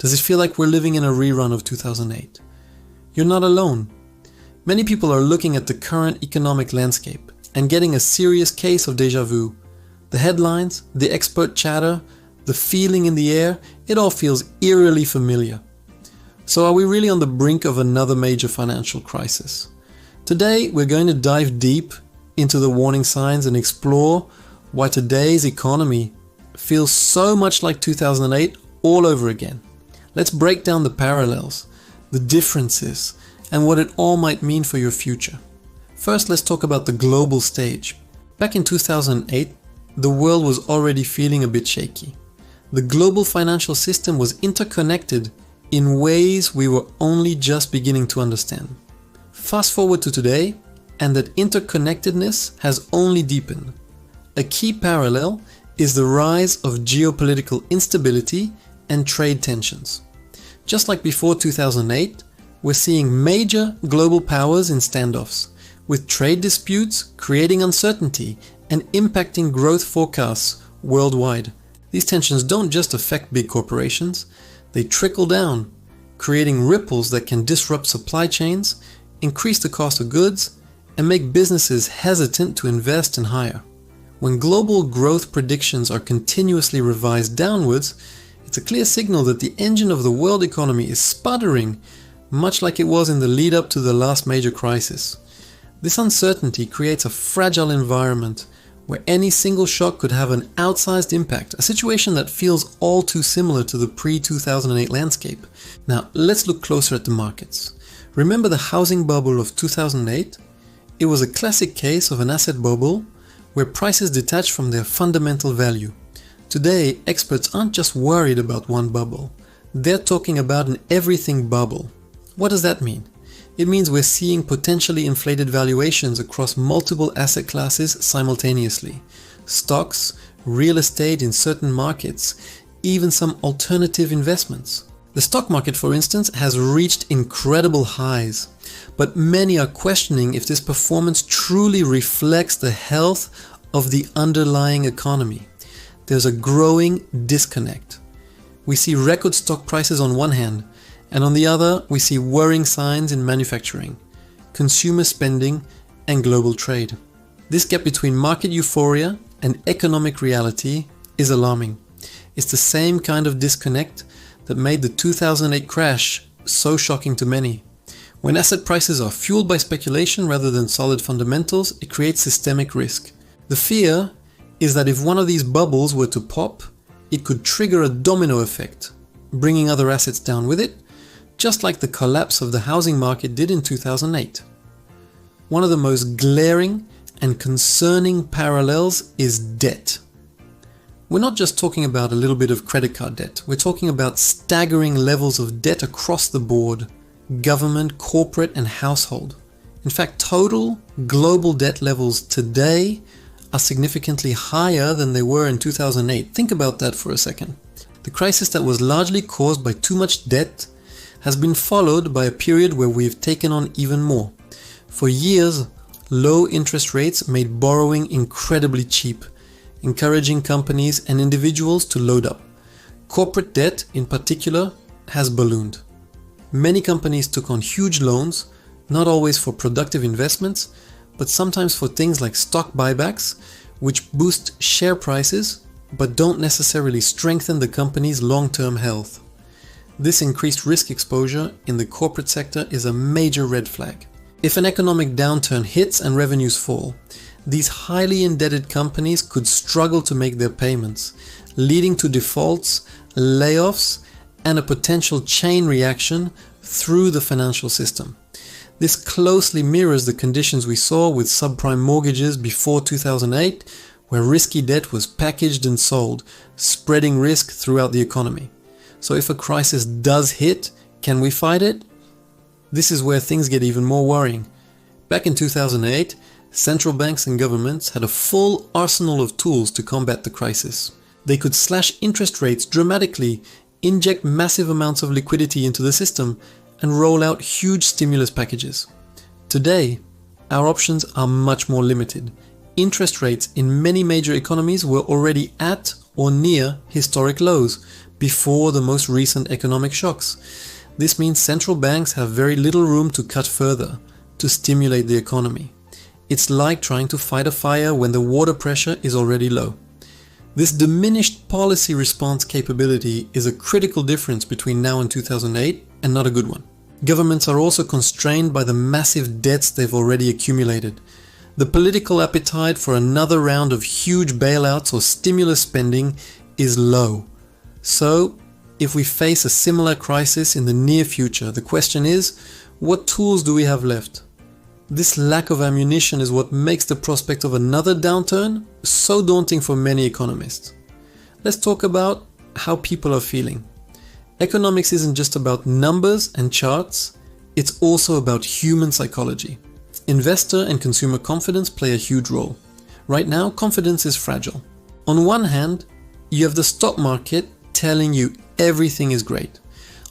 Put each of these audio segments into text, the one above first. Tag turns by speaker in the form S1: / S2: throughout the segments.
S1: Does it feel like we're living in a rerun of 2008? You're not alone. Many people are looking at the current economic landscape and getting a serious case of déjà vu. The headlines, the expert chatter, the feeling in the air, it all feels eerily familiar. So are we really on the brink of another major financial crisis? Today, we're going to dive deep into the warning signs and explore why today's economy feels so much like 2008 all over again. Let's break down the parallels, the differences, and what it all might mean for your future. First, let's talk about the global stage. Back in 2008, the world was already feeling a bit shaky. The global financial system was interconnected in ways we were only just beginning to understand. Fast forward to today, and that interconnectedness has only deepened. A key parallel is the rise of geopolitical instability and trade tensions. Just like before 2008, we're seeing major global powers in standoffs, with trade disputes creating uncertainty and impacting growth forecasts worldwide. These tensions don't just affect big corporations, they trickle down, creating ripples that can disrupt supply chains, increase the cost of goods, and make businesses hesitant to invest and hire. When global growth predictions are continuously revised downwards, it's a clear signal that the engine of the world economy is sputtering, much like it was in the lead up to the last major crisis. This uncertainty creates a fragile environment where any single shock could have an outsized impact, a situation that feels all too similar to the pre-2008 landscape. Now, let's look closer at the markets. Remember the housing bubble of 2008? It was a classic case of an asset bubble where prices detach from their fundamental value. Today, experts aren't just worried about one bubble. They're talking about an everything bubble. What does that mean? It means we're seeing potentially inflated valuations across multiple asset classes simultaneously. Stocks, real estate in certain markets, even some alternative investments. The stock market, for instance, has reached incredible highs, but many are questioning if this performance truly reflects the health of the underlying economy. There's a growing disconnect. We see record stock prices on one hand, and on the other, we see worrying signs in manufacturing, consumer spending, and global trade. This gap between market euphoria and economic reality is alarming. It's the same kind of disconnect that made the 2008 crash so shocking to many. When asset prices are fueled by speculation rather than solid fundamentals, it creates systemic risk. The fear is that if one of these bubbles were to pop, it could trigger a domino effect, bringing other assets down with it, just like the collapse of the housing market did in 2008. One of the most glaring and concerning parallels is debt. We're not just talking about a little bit of credit card debt, we're talking about staggering levels of debt across the board, government, corporate, and household. In fact, total global debt levels today are significantly higher than they were in 2008. Think about that for a second. The crisis that was largely caused by too much debt has been followed by a period where we've taken on even more. For years, low interest rates made borrowing incredibly cheap, encouraging companies and individuals to load up. Corporate debt, in particular, has ballooned. Many companies took on huge loans, not always for productive investments, but sometimes for things like stock buybacks, which boost share prices, but don't necessarily strengthen the company's long-term health. This increased risk exposure in the corporate sector is a major red flag. If an economic downturn hits and revenues fall, these highly indebted companies could struggle to make their payments, leading to defaults, layoffs, and a potential chain reaction through the financial system. This closely mirrors the conditions we saw with subprime mortgages before 2008, where risky debt was packaged and sold, spreading risk throughout the economy. So if a crisis does hit, can we fight it? This is where things get even more worrying. Back in 2008, central banks and governments had a full arsenal of tools to combat the crisis. They could slash interest rates dramatically, inject massive amounts of liquidity into the system, and roll out huge stimulus packages. Today, our options are much more limited. Interest rates in many major economies were already at or near historic lows, before the most recent economic shocks. This means central banks have very little room to cut further to stimulate the economy. It's like trying to fight a fire when the water pressure is already low. This diminished policy response capability is a critical difference between now and 2008, and not a good one. Governments are also constrained by the massive debts they've already accumulated. The political appetite for another round of huge bailouts or stimulus spending is low. So, if we face a similar crisis in the near future, the question is, what tools do we have left? This lack of ammunition is what makes the prospect of another downturn so daunting for many economists. Let's talk about how people are feeling. Economics isn't just about numbers and charts, it's also about human psychology. Investor and consumer confidence play a huge role. Right now, confidence is fragile. On one hand, you have the stock market telling you everything is great.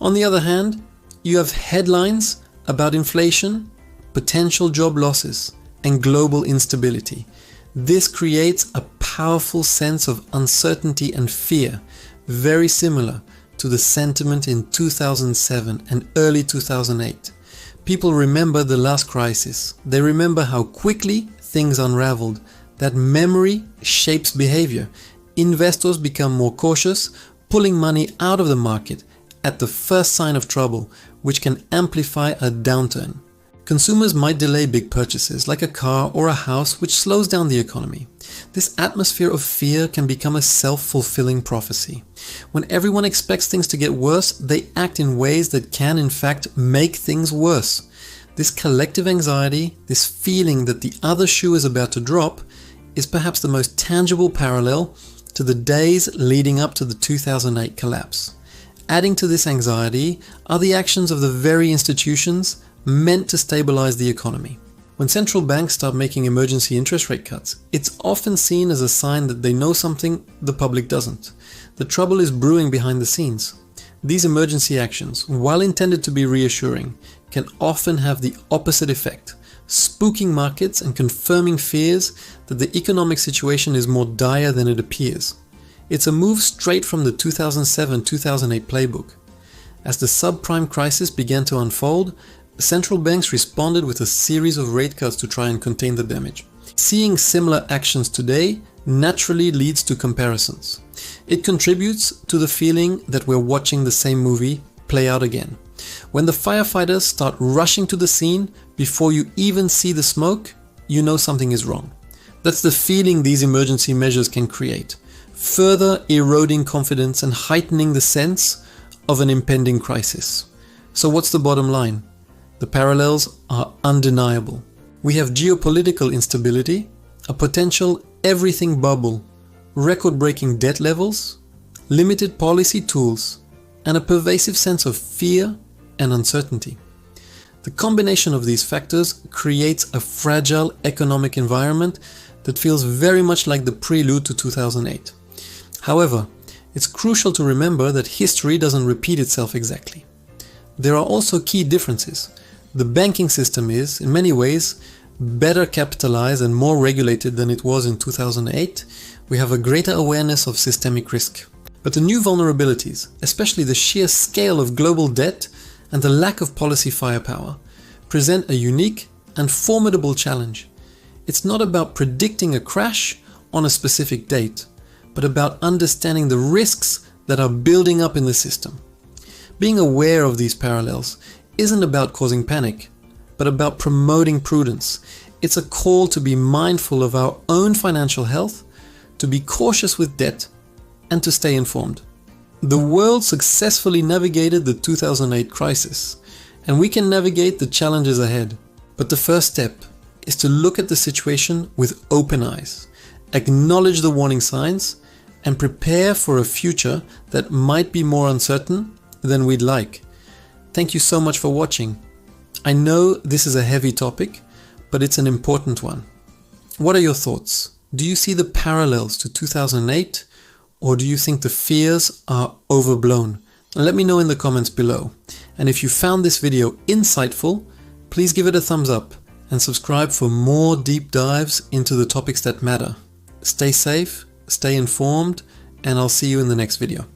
S1: On the other hand, you have headlines about inflation, potential job losses, and global instability. This creates a powerful sense of uncertainty and fear, very similar to the sentiment in 2007 and early 2008. People remember the last crisis. They remember how quickly things unraveled. That memory shapes behavior. Investors become more cautious, pulling money out of the market at the first sign of trouble, which can amplify a downturn. Consumers might delay big purchases like a car or a house, which slows down the economy. This atmosphere of fear can become a self-fulfilling prophecy. When everyone expects things to get worse, they act in ways that can in fact make things worse. This collective anxiety, this feeling that the other shoe is about to drop, is perhaps the most tangible parallel to the days leading up to the 2008 collapse. Adding to this anxiety are the actions of the very institutions meant to stabilize the economy. When central banks start making emergency interest rate cuts, it's often seen as a sign that they know something the public doesn't. The trouble is brewing behind the scenes. These emergency actions, while intended to be reassuring, can often have the opposite effect, spooking markets and confirming fears that the economic situation is more dire than it appears. It's a move straight from the 2007-2008 playbook. As the subprime crisis began to unfold, central banks responded with a series of rate cuts to try and contain the damage. Seeing similar actions today naturally leads to comparisons. It contributes to the feeling that we're watching the same movie play out again. When the firefighters start rushing to the scene before you even see the smoke, you know something is wrong. That's the feeling these emergency measures can create, further eroding confidence and heightening the sense of an impending crisis. So what's the bottom line? The parallels are undeniable. We have geopolitical instability, a potential everything bubble, record-breaking debt levels, limited policy tools, and a pervasive sense of fear and uncertainty. The combination of these factors creates a fragile economic environment that feels very much like the prelude to 2008. However, it's crucial to remember that history doesn't repeat itself exactly. There are also key differences. The banking system is, in many ways, better capitalized and more regulated than it was in 2008. We have a greater awareness of systemic risk. But the new vulnerabilities, especially the sheer scale of global debt and the lack of policy firepower, present a unique and formidable challenge. It's not about predicting a crash on a specific date, but about understanding the risks that are building up in the system. Being aware of these parallels isn't about causing panic, but about promoting prudence. It's a call to be mindful of our own financial health, to be cautious with debt, and to stay informed. The world successfully navigated the 2008 crisis, and we can navigate the challenges ahead. But the first step is to look at the situation with open eyes, acknowledge the warning signs, and prepare for a future that might be more uncertain than we'd like. Thank you so much for watching. I know this is a heavy topic, but it's an important one. What are your thoughts? Do you see the parallels to 2008, or do you think the fears are overblown? Let me know in the comments below. And if you found this video insightful, please give it a thumbs up and subscribe for more deep dives into the topics that matter. Stay safe, stay informed, and I'll see you in the next video.